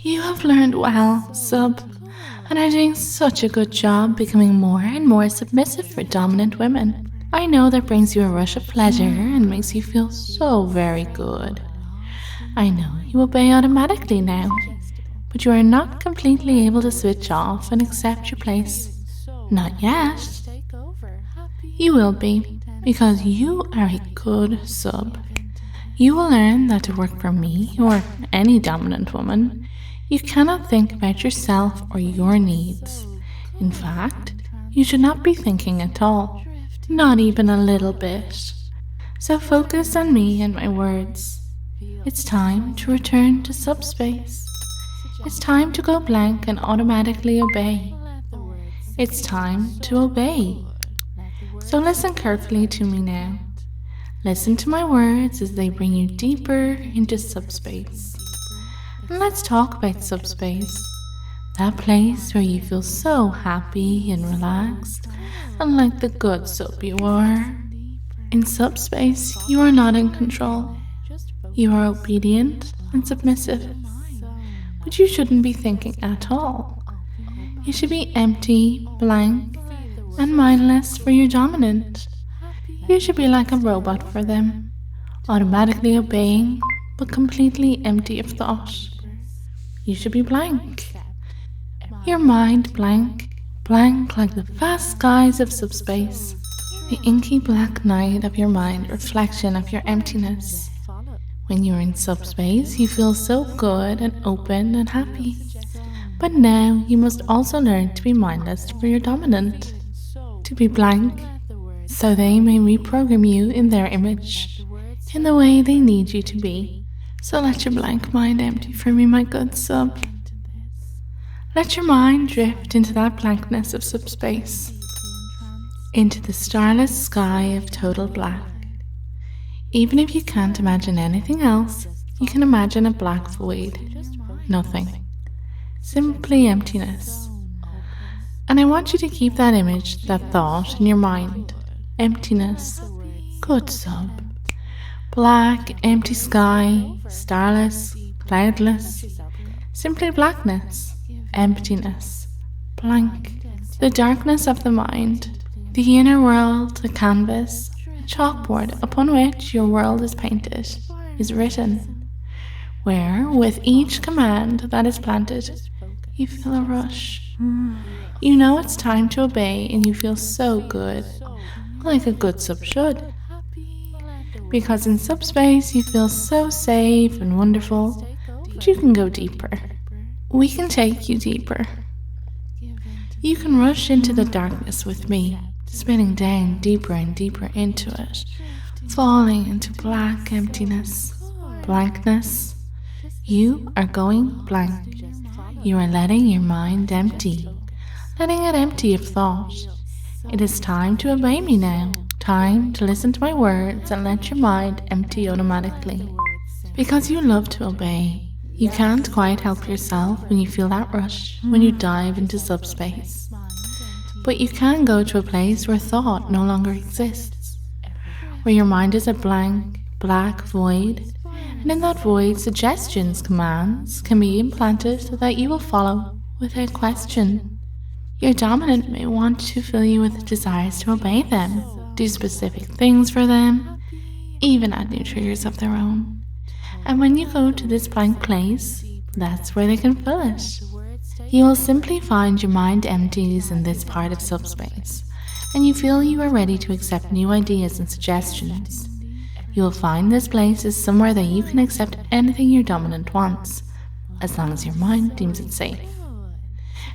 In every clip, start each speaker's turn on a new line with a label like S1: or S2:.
S1: You have learned well, sub, and are doing such a good job becoming more and more submissive for dominant women. I know that brings you a rush of pleasure and makes you feel so very good. I know you obey automatically now, but you are not completely able to switch off and accept your place. Not yet. You will be, because you are a good sub. You will learn that to work for me or any dominant woman, you cannot think about yourself or your needs. In fact, you should not be thinking at all, not even a little bit. So focus on me and my words. It's time to return to subspace. It's time to go blank and automatically obey. It's time to obey. So listen carefully to me now. Listen to my words as they bring you deeper into subspace. And let's talk about subspace. That place where you feel so happy and relaxed and like the good sub you are. In subspace, you are not in control. You are obedient and submissive. But you shouldn't be thinking at all. You should be empty, blank, and mindless for your dominant. You should be like a robot for them, automatically obeying, but completely empty of thought. You should be blank. Your mind blank, blank like the vast skies of subspace, the inky black night of your mind, reflection of your emptiness. When you're in subspace, you feel so good and open and happy. But now you must also learn to be mindless for your dominant, to be blank, so they may reprogram you in their image, in the way they need you to be. So let your blank mind empty for me, my good sub. Let your mind drift into that blankness of subspace, into the starless sky of total black. Even if you can't imagine anything else, you can imagine a black void. Nothing. Simply emptiness. And I want you to keep that image, that thought in your mind. Emptiness. Good sub. Black, empty sky, starless, cloudless. Simply blackness. Emptiness. Blank. The darkness of the mind. The inner world, a canvas, a chalkboard upon which your world is painted, is written. Where, with each command that is planted, you feel a rush. You know it's time to obey and you feel so good, like a good sub should. Because in subspace you feel so safe and wonderful, but you can go deeper. We can take you deeper. You can rush into the darkness with me, spinning down deeper and deeper into it, falling into black emptiness, blankness. You are going blank. You are letting your mind empty, letting it empty of thought. It is time to obey me now, time to listen to my words and let your mind empty automatically. Because you love to obey, you can't quite help yourself when you feel that rush, when you dive into subspace. But you can go to a place where thought no longer exists, where your mind is a blank, black void, and in that void suggestions, commands can be implanted that you will follow without question. Your dominant may want to fill you with desires to obey them, do specific things for them, even add new triggers of their own. And when you go to this blank place, that's where they can fill it. You will simply find your mind empties in this part of subspace, and you feel you are ready to accept new ideas and suggestions. You will find this place is somewhere that you can accept anything your dominant wants, as long as your mind deems it safe.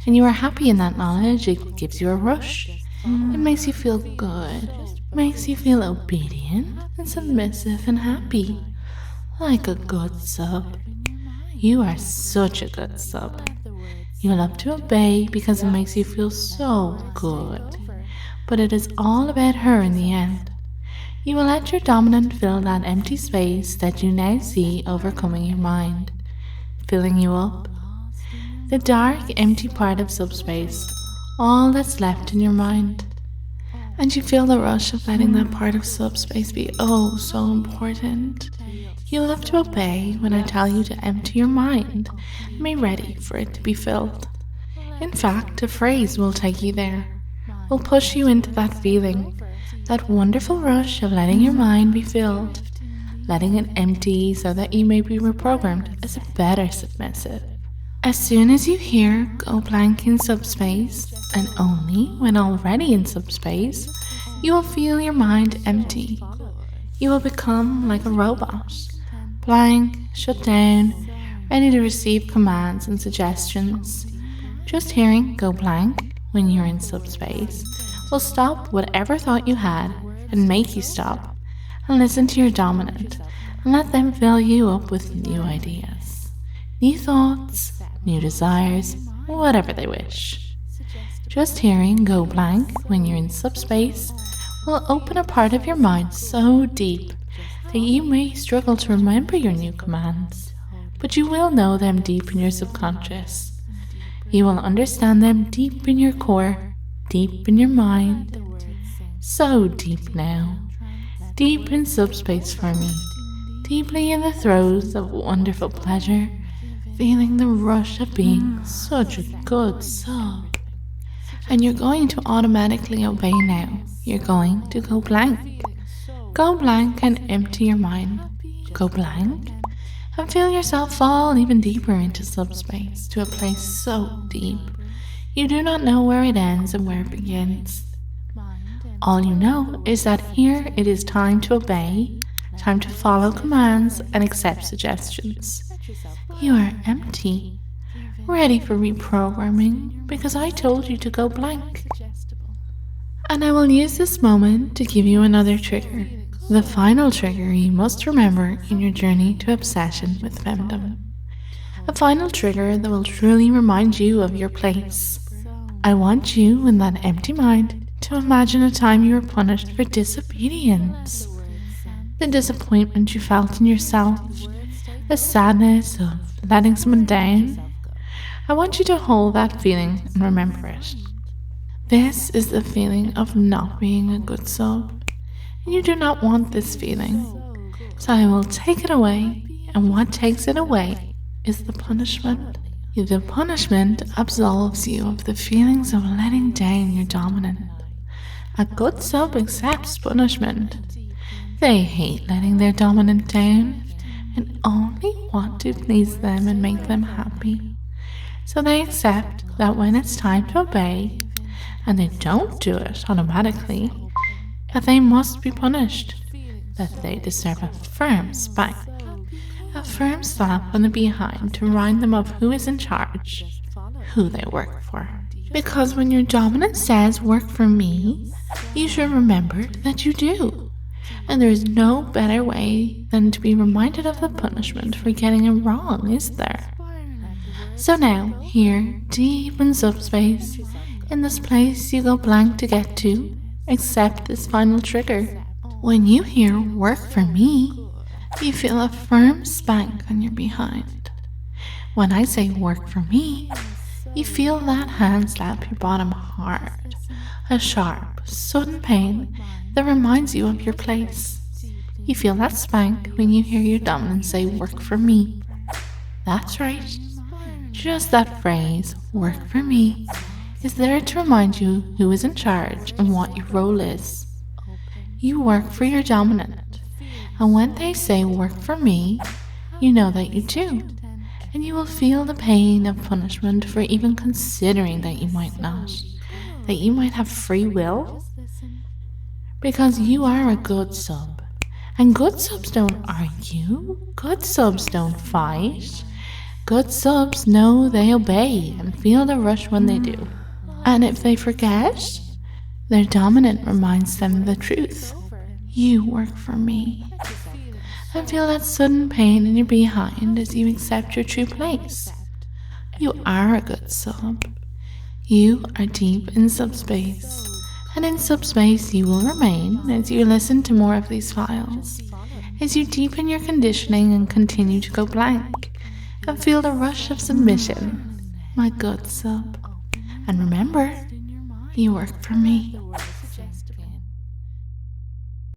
S1: And you are happy in that knowledge. It gives you a rush. It makes you feel good, makes you feel obedient and submissive and happy, like a good sub. You are such a good sub. You love to obey because it makes you feel so good, but it is all about her in the end. You will let your dominant fill that empty space that you now see overcoming your mind, filling you up. The dark, empty part of subspace, all that's left in your mind. And you feel the rush of letting that part of subspace be oh so important. You'll have to obey when I tell you to empty your mind and be ready for it to be filled. In fact, a phrase will take you there, will push you into that feeling, that wonderful rush of letting your mind be filled, letting it empty so that you may be reprogrammed as a better submissive. As soon as you hear go blank in subspace, and only when already in subspace, you will feel your mind empty. You will become like a robot, blank, shut down, ready to receive commands and suggestions. Just hearing go blank when you're in subspace will stop whatever thought you had and make you stop and listen to your dominant and let them fill you up with new ideas, new thoughts, new desires, whatever they wish. Just hearing go blank when you're in subspace will open a part of your mind so deep that you may struggle to remember your new commands, but you will know them deep in your subconscious. You will understand them deep in your core, deep in your mind, so deep now, deep in subspace for me, deeply in the throes of wonderful pleasure, feeling the rush of being such a good sub. And you're going to automatically obey now. You're going to go blank. Go blank and empty your mind. Go blank and feel yourself fall even deeper into subspace, to a place so deep you do not know where it ends and where it begins. All you know is that here it is time to obey, time to follow commands and accept suggestions. You are empty, ready for reprogramming, because I told you to go blank. And I will use this moment to give you another trigger, the final trigger you must remember in your journey to obsession with Femdom. A final trigger that will truly remind you of your place. I want you, in that empty mind, to imagine a time you were punished for disobedience. The disappointment you felt in yourself, the sadness of letting someone down. I want you to hold that feeling and remember it. This is the feeling of not being a good sub, and you do not want this feeling. So I will take it away, and what takes it away is the punishment. The punishment absolves you of the feelings of letting down your dominant. A good sub accepts punishment. They hate letting their dominant down and only want to please them and make them happy. So they accept that when it's time to obey, and they don't do it automatically, that they must be punished, that they deserve a firm spank, a firm slap on the behind to remind them of who is in charge, who they work for. Because when your dominant says, "Work for me," you should remember that you do. And there is no better way than to be reminded of the punishment for getting it wrong, is there? So now, here, deep in subspace, in this place you go blank to get to, accept this final trigger. When you hear "work for me," you feel a firm spank on your behind. When I say "work for me," you feel that hand slap your bottom hard, a sharp, sudden pain that reminds you of your place. You feel that spank when you hear your dominant say "work for me." That's right. Just that phrase, "work for me," is there to remind you who is in charge and what your role is. You work for your dominant, and when they say "work for me," you know that you do, and you will feel the pain of punishment for even considering that you might not, that you might have free will, because you are a good sub, and good subs don't argue, good subs don't fight. Good subs know they obey and feel the rush when they do. And if they forget, their dominant reminds them the truth. You work for me. And feel that sudden pain in your behind as you accept your true place. You are a good sub. You are deep in subspace. And in subspace you will remain as you listen to more of these files, as you deepen your conditioning and continue to go blank. And feel the rush of submission, my good sub. And remember, you work for me.